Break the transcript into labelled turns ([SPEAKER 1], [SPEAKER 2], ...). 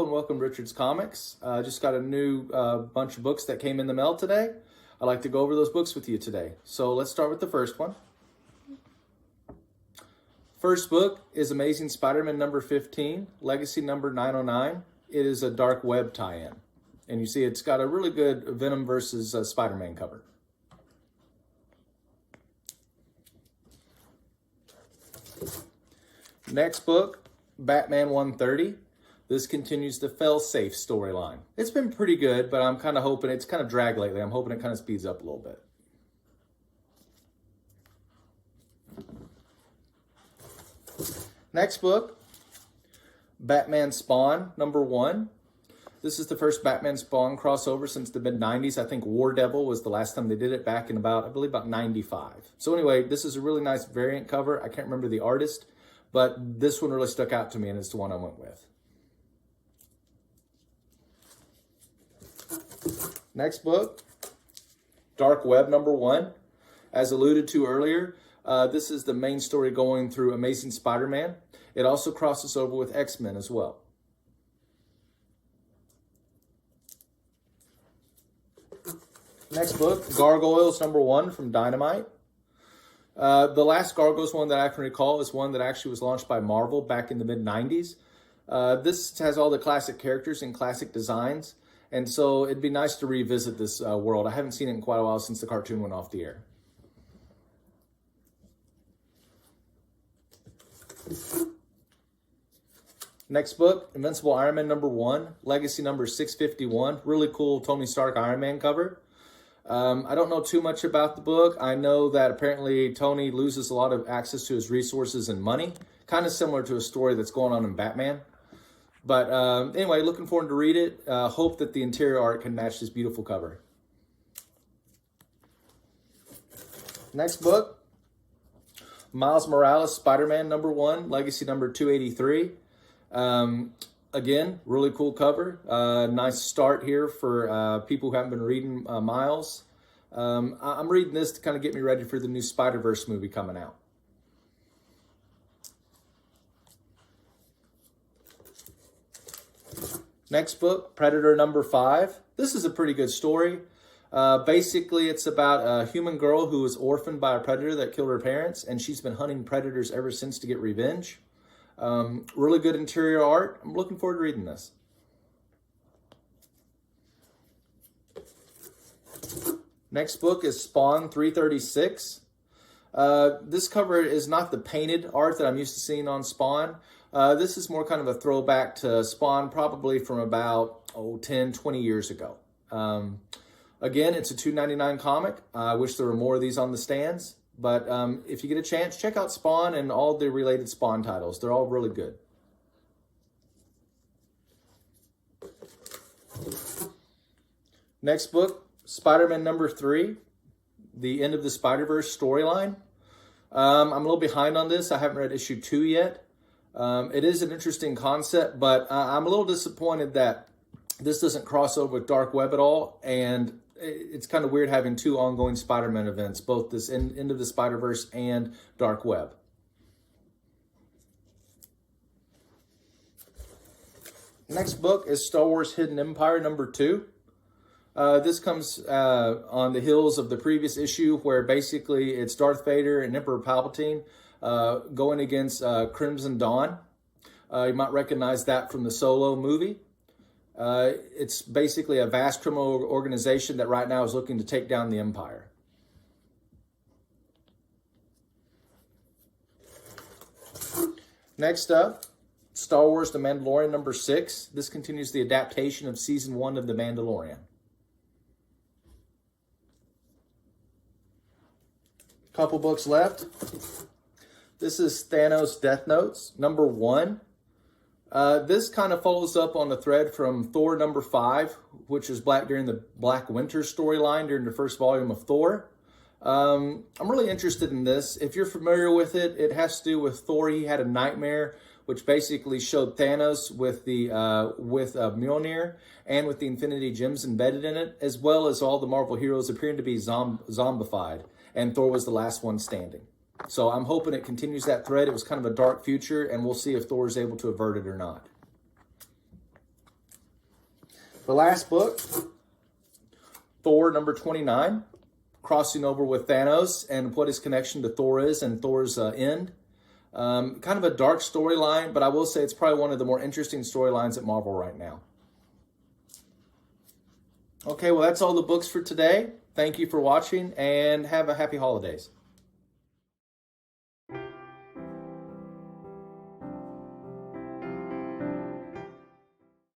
[SPEAKER 1] and welcome to Richard's Comics. Just got a new bunch of books that came in the mail today. I'd like to go over those books with you today. So let's start with the first one. First book is Amazing Spider-Man number 15, Legacy number 909. It is a dark web tie-in. And you see it's got a really good Venom versus Spider-Man cover. Next book, Batman 130. This continues the Failsafe storyline. It's been pretty good, but I'm kind of hoping, it's kind of dragged lately. I'm hoping it kind of speeds up a little bit. Next book, Batman Spawn number 1. This is the first Batman Spawn crossover since the mid-90s. I think War Devil was the last time they did it, back in about, I believe, about 95. So anyway, this is a really nice variant cover. I can't remember the artist, but this one really stuck out to me, and it's the one I went with. Next book, Dark Web number 1. As alluded to earlier, this is the main story going through Amazing Spider-Man. It also crosses over with X-Men as well. Next book, Gargoyles number 1 from Dynamite. The last Gargoyles one that I can recall is one that actually was launched by Marvel back in the mid-90s. This has all the classic characters and classic designs. And so it'd be nice to revisit this world. I haven't seen it in quite a while since the cartoon went off the air. Next book, Invincible Iron Man number 1, Legacy number 651. Really cool Tony Stark Iron Man cover. I don't know too much about the book. I know that apparently Tony loses a lot of access to his resources and money. Kind of similar to a story that's going on in Batman. But anyway, looking forward to read it. Hope that the interior art can match this beautiful cover. Next book, Miles Morales, Spider-Man number 1, Legacy number 283. Again, really cool cover. Nice start here for people who haven't been reading Miles. I'm reading this to kind of get me ready for the new Spider-Verse movie coming out. Next book, Predator number 5. This is a pretty good story. Basically, it's about a human girl who was orphaned by a predator that killed her parents, and she's been hunting predators ever since to get revenge. Really good interior art. I'm looking forward to reading this. Next book is Spawn 336. This cover is not the painted art that I'm used to seeing on Spawn. This is more kind of a throwback to Spawn, probably from about 10, 20 years ago. Again, it's a $2.99 comic. I wish there were more of these on the stands. But if you get a chance, check out Spawn and all the related Spawn titles. They're all really good. Next book, Spider-Man number 3, the end of the Spider-Verse storyline. I'm a little behind on this. I haven't read issue 2 yet. It is an interesting concept, but I'm a little disappointed that this doesn't cross over with Dark Web at all. And it's kind of weird having 2 ongoing Spider-Man events, both this end of the Spider-Verse and Dark Web. Next book is Star Wars Hidden Empire number 2. This comes on the heels of the previous issue where basically it's Darth Vader and Emperor Palpatine going against Crimson Dawn. You might recognize that from the Solo movie. It's basically a vast criminal organization that right now is looking to take down the Empire. Next up, Star Wars The Mandalorian number 6. This continues the adaptation of Season 1 of The Mandalorian. Couple books left. This is Thanos Death Notes number 1. This kind of follows up on the thread from Thor number 5, which is during the Black Winter storyline during the first volume of Thor. I'm really interested in this. If you're familiar with it, it has to do with Thor. He had a nightmare, which basically showed Thanos with Mjolnir and with the Infinity Gems embedded in it, as well as all the Marvel heroes appearing to be zombified, and Thor was the last one standing. So I'm hoping it continues that thread. It was kind of a dark future, and we'll see if Thor is able to avert it or not. The last book, Thor number 29, crossing over with Thanos and what his connection to Thor is and Thor's end. Kind of a dark storyline, but I will say it's probably one of the more interesting storylines at Marvel right now. Okay, well, that's all the books for today. Thank you for watching, and have a happy holidays.